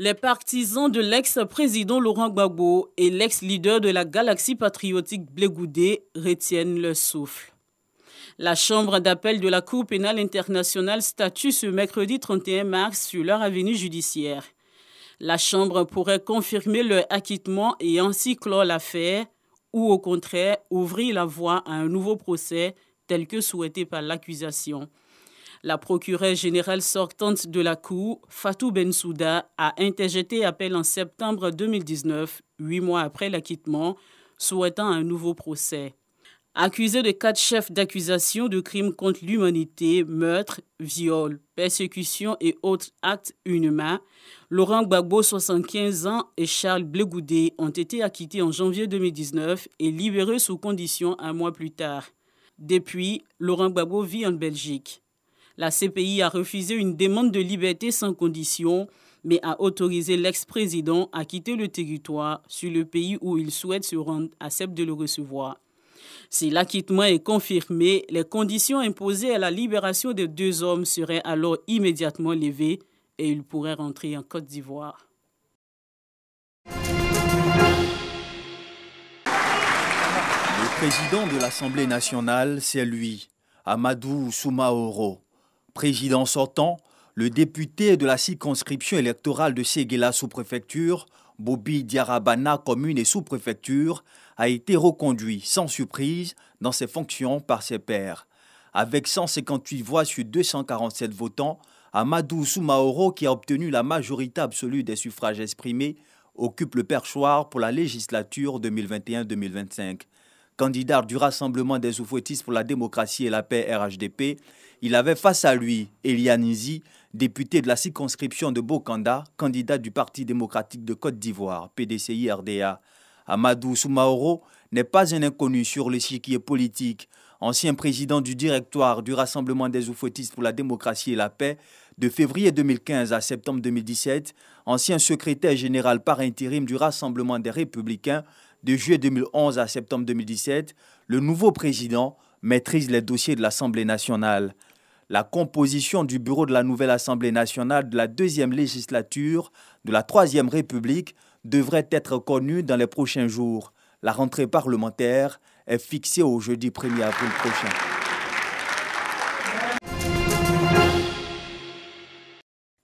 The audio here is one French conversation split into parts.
Les partisans de l'ex-président Laurent Gbagbo et l'ex-leader de la galaxie patriotique Blé Goudé retiennent leur souffle. La chambre d'appel de la Cour pénale internationale statue ce mercredi 31 mars sur leur avenue judiciaire. La chambre pourrait confirmer leur acquittement et ainsi clore l'affaire ou au contraire ouvrir la voie à un nouveau procès tel que souhaité par l'accusation. La procureure générale sortante de la Cour, Fatou Bensouda, a interjeté appel en septembre 2019, 8 mois après l'acquittement, souhaitant un nouveau procès. Accusé de 4 chefs d'accusation de crimes contre l'humanité, meurtre, viol, persécution et autres actes inhumains, Laurent Gbagbo, 75 ans, et Charles Blé Goudé ont été acquittés en janvier 2019 et libérés sous condition un mois plus tard. Depuis, Laurent Gbagbo vit en Belgique. La CPI a refusé une demande de liberté sans condition, mais a autorisé l'ex-président à quitter le territoire sur le pays où il souhaite se rendre, accepte de le recevoir. Si l'acquittement est confirmé, les conditions imposées à la libération des 2 hommes seraient alors immédiatement levées et ils pourraient rentrer en Côte d'Ivoire. Le président de l'Assemblée nationale, c'est lui, Amadou Soumaoro. Président sortant, le député de la circonscription électorale de Séguéla sous-préfecture, Bobi Diarabana, commune et sous-préfecture, a été reconduit sans surprise dans ses fonctions par ses pairs. Avec 158 voix sur 247 votants, Amadou Soumaoro, qui a obtenu la majorité absolue des suffrages exprimés, occupe le perchoir pour la législature 2021-2025. Candidat du Rassemblement des oufouettistes pour la démocratie et la paix RHDP, il avait face à lui Eliane Nzi, député de la circonscription de Bokanda, candidat du Parti démocratique de Côte d'Ivoire, PDCI-RDA. Amadou Soumaoro n'est pas un inconnu sur l'échiquier politique. Ancien président du directoire du Rassemblement des oufouettistes pour la démocratie et la paix, de février 2015 à septembre 2017, ancien secrétaire général par intérim du Rassemblement des Républicains, de juillet 2011 à septembre 2017, le nouveau président maîtrise les dossiers de l'Assemblée nationale. La composition du bureau de la nouvelle Assemblée nationale de la 2e législature de la 3e République devrait être connue dans les prochains jours. La rentrée parlementaire est fixée au jeudi 1er avril prochain.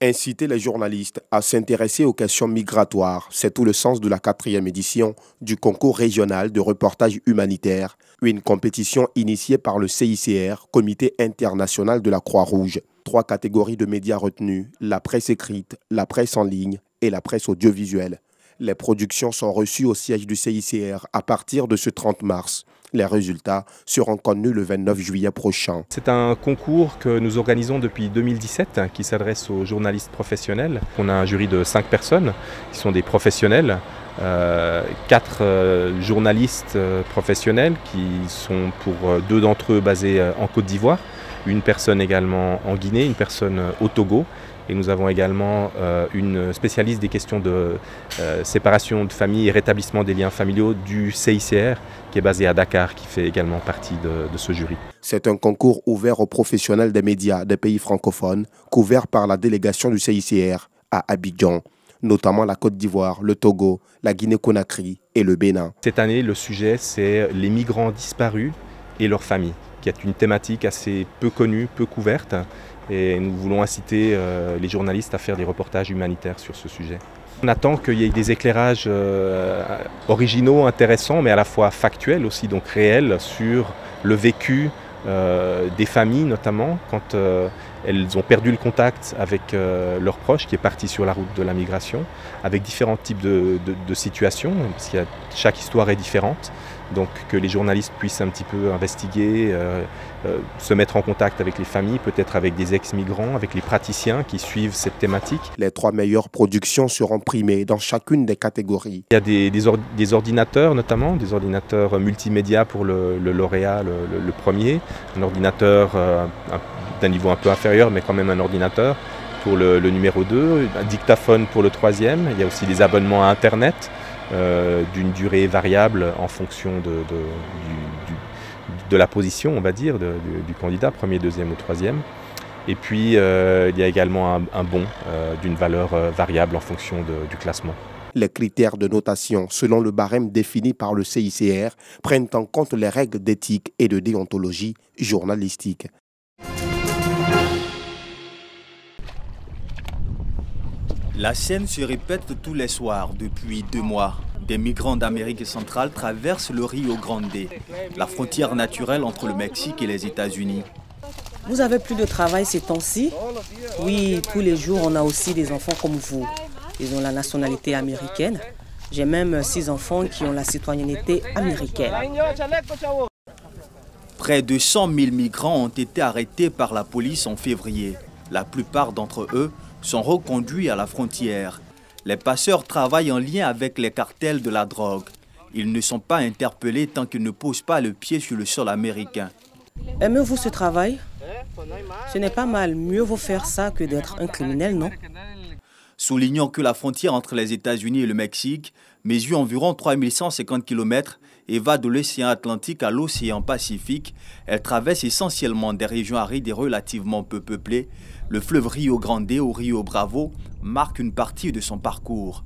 Inciter les journalistes à s'intéresser aux questions migratoires, c'est tout le sens de la 4e édition du concours régional de reportage humanitaire, une compétition initiée par le CICR, Comité international de la Croix-Rouge. 3 catégories de médias retenues, la presse écrite, la presse en ligne et la presse audiovisuelle. Les productions sont reçues au siège du CICR à partir de ce 30 mars. Les résultats seront connus le 29 juillet prochain. C'est un concours que nous organisons depuis 2017 qui s'adresse aux journalistes professionnels. On a un jury de 5 personnes qui sont des professionnels, 4 journalistes professionnels qui sont pour 2 d'entre eux basés en Côte d'Ivoire, une personne également en Guinée, une personne au Togo. Et nous avons également une spécialiste des questions de séparation de famille et rétablissement des liens familiaux du CICR, qui est basée à Dakar, qui fait également partie de ce jury. C'est un concours ouvert aux professionnels des médias des pays francophones, couvert par la délégation du CICR à Abidjan, notamment la Côte d'Ivoire, le Togo, la Guinée-Conakry et le Bénin. Cette année, le sujet, c'est les migrants disparus et leurs familles, qui est une thématique assez peu connue, peu couverte. Et nous voulons inciter les journalistes à faire des reportages humanitaires sur ce sujet. On attend qu'il y ait des éclairages originaux, intéressants, mais à la fois factuels aussi, donc réels, sur le vécu des familles notamment, quand elles ont perdu le contact avec leurs proches, qui est parti sur la route de la migration, avec différents types de situations, parce que chaque histoire est différente. Donc que les journalistes puissent un petit peu investiguer, se mettre en contact avec les familles, peut-être avec des ex-migrants, avec les praticiens qui suivent cette thématique. Les 3 meilleures productions seront primées dans chacune des catégories. Il y a des ordinateurs notamment, des ordinateurs multimédia pour le lauréat, le premier, un ordinateur d'un niveau un peu inférieur mais quand même un ordinateur pour le numéro 2, un dictaphone pour le 3e, il y a aussi des abonnements à Internet. D'une durée variable en fonction de la position, on va dire, du candidat, premier, deuxième ou troisième. Et puis, il y a également un bon d'une valeur variable en fonction du classement. Les critères de notation, selon le barème défini par le CICR, prennent en compte les règles d'éthique et de déontologie journalistique. La scène se répète tous les soirs depuis 2 mois. Des migrants d'Amérique centrale traversent le Rio Grande, la frontière naturelle entre le Mexique et les États-Unis. Vous avez plus de travail ces temps-ci? Oui, tous les jours, on a aussi des enfants comme vous. Ils ont la nationalité américaine. J'ai même 6 enfants qui ont la citoyenneté américaine. Près de 100 000 migrants ont été arrêtés par la police en février. La plupart d'entre eux sont reconduits à la frontière. Les passeurs travaillent en lien avec les cartels de la drogue. Ils ne sont pas interpellés tant qu'ils ne posent pas le pied sur le sol américain. Aimez-vous ce travail? Ce n'est pas mal. Mieux vaut faire ça que d'être un criminel, non? Soulignons que la frontière entre les États-Unis et le Mexique mesure environ 3150 km et va de l'océan Atlantique à l'océan Pacifique. Elle traverse essentiellement des régions arides et relativement peu peuplées. Le fleuve Rio Grande ou Rio Bravo marque une partie de son parcours.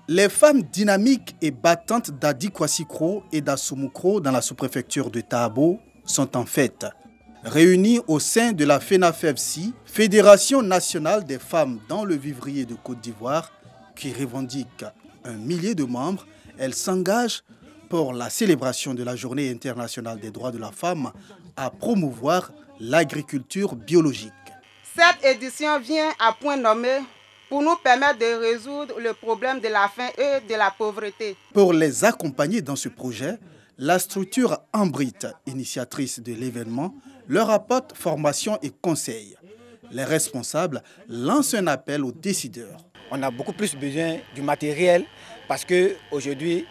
Les femmes dynamiques et battantes d'Adi Kwasikro et d'Asumukro dans la sous-préfecture de Tahabo sont en fête. Réunies au sein de la FENAFEVSI, Fédération nationale des femmes dans le vivrier de Côte d'Ivoire, qui revendique 1 millier de membres, elles s'engagent pour la célébration de la Journée internationale des droits de la femme à promouvoir l'agriculture biologique. Cette édition vient à point nommé pour nous permettre de résoudre le problème de la faim et de la pauvreté. Pour les accompagner dans ce projet, la structure Ambrit, initiatrice de l'événement, leur apporte formation et conseils. Les responsables lancent un appel aux décideurs. On a beaucoup plus besoin du matériel parce qu'aujourd'hui,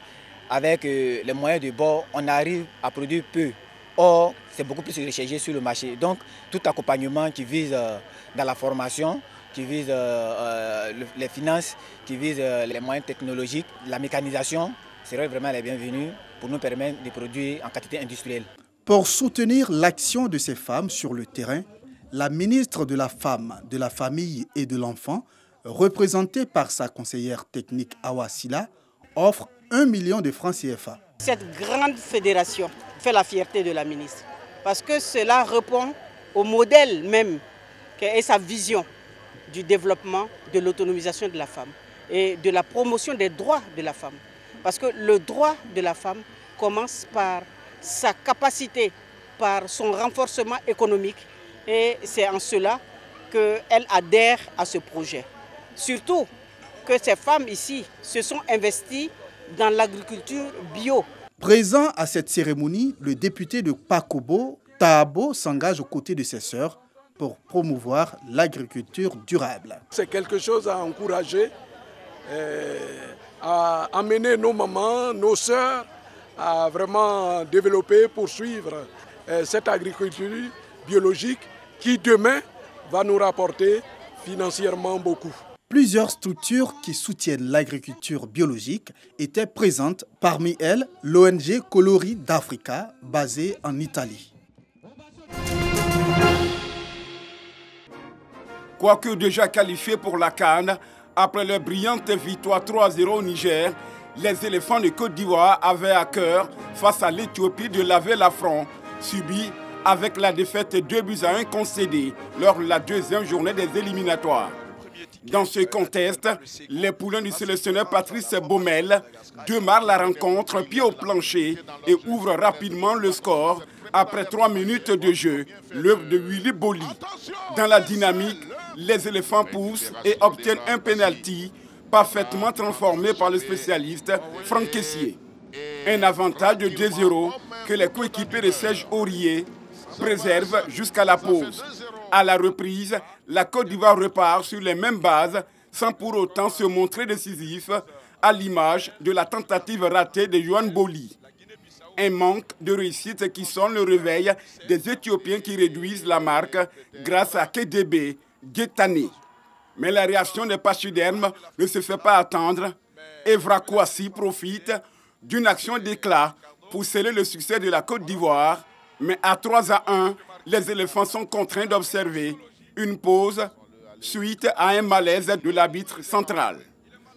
avec les moyens de bord, on arrive à produire peu. Or, c'est beaucoup plus recherché sur le marché. Donc, tout accompagnement qui vise dans la formation, qui vise les finances, qui vise les moyens technologiques, la mécanisation, serait vraiment les bienvenus pour nous permettre de produire en quantité industrielle. Pour soutenir l'action de ces femmes sur le terrain, la ministre de la Femme, de la Famille et de l'Enfant, représentée par sa conseillère technique Awa Sila, offre 1 million de francs CFA. Cette grande fédération fait la fierté de la ministre parce que cela répond au modèle même et sa vision du développement, de l'autonomisation de la femme et de la promotion des droits de la femme. Parce que le droit de la femme commence par sa capacité, par son renforcement économique et c'est en cela qu'elle adhère à ce projet. Surtout que ces femmes ici se sont investies dans l'agriculture bio. Présent à cette cérémonie, le député de Pakobo, Tahabo, s'engage aux côtés de ses sœurs pour promouvoir l'agriculture durable. C'est quelque chose à encourager, à amener nos mamans, nos sœurs à vraiment développer, poursuivre cette agriculture biologique qui demain va nous rapporter financièrement beaucoup. Plusieurs structures qui soutiennent l'agriculture biologique étaient présentes, parmi elles l'ONG Colori d'Africa, basée en Italie. Quoique déjà qualifiés pour la CAN, après leur brillante victoire 3-0 au Niger, les éléphants de Côte d'Ivoire avaient à cœur, face à l'Éthiopie, de laver l'affront subi avec la défaite 2-1 concédée lors de la 2e journée des éliminatoires. Dans ce contexte, les poulains du sélectionneur Patrice Baumel démarrent la rencontre pied au plancher et ouvrent rapidement le score après 3 minutes de jeu, l'œuvre de Willy Boli. Dans la dynamique, les éléphants poussent et obtiennent un penalty parfaitement transformé par le spécialiste Franck Kessié. Un avantage de 2-0 que les coéquipiers de Serge Aurier préservent jusqu'à la pause. À la reprise, la Côte d'Ivoire repart sur les mêmes bases sans pour autant se montrer décisif à l'image de la tentative ratée de Yohan Boli. Un manque de réussite qui sonne le réveil des Éthiopiens qui réduisent la marque grâce à KDB Guétané. Mais la réaction des pachydermes ne se fait pas attendre. Evra Kouassi profite d'une action d'éclat pour sceller le succès de la Côte d'Ivoire Mais à 3-1, les éléphants sont contraints d'observer une pause suite à un malaise de l'arbitre central.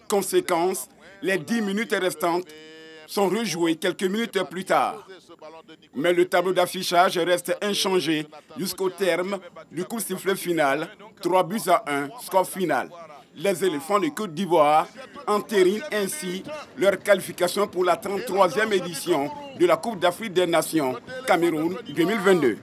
Conséquence, les 10 minutes restantes sont rejouées quelques minutes plus tard. Mais le tableau d'affichage reste inchangé jusqu'au terme du coup de sifflet final, 3-1, score final. Les éléphants de Côte d'Ivoire entérinent ainsi leur qualification pour la 33e édition de la Coupe d'Afrique des Nations Cameroun 2022.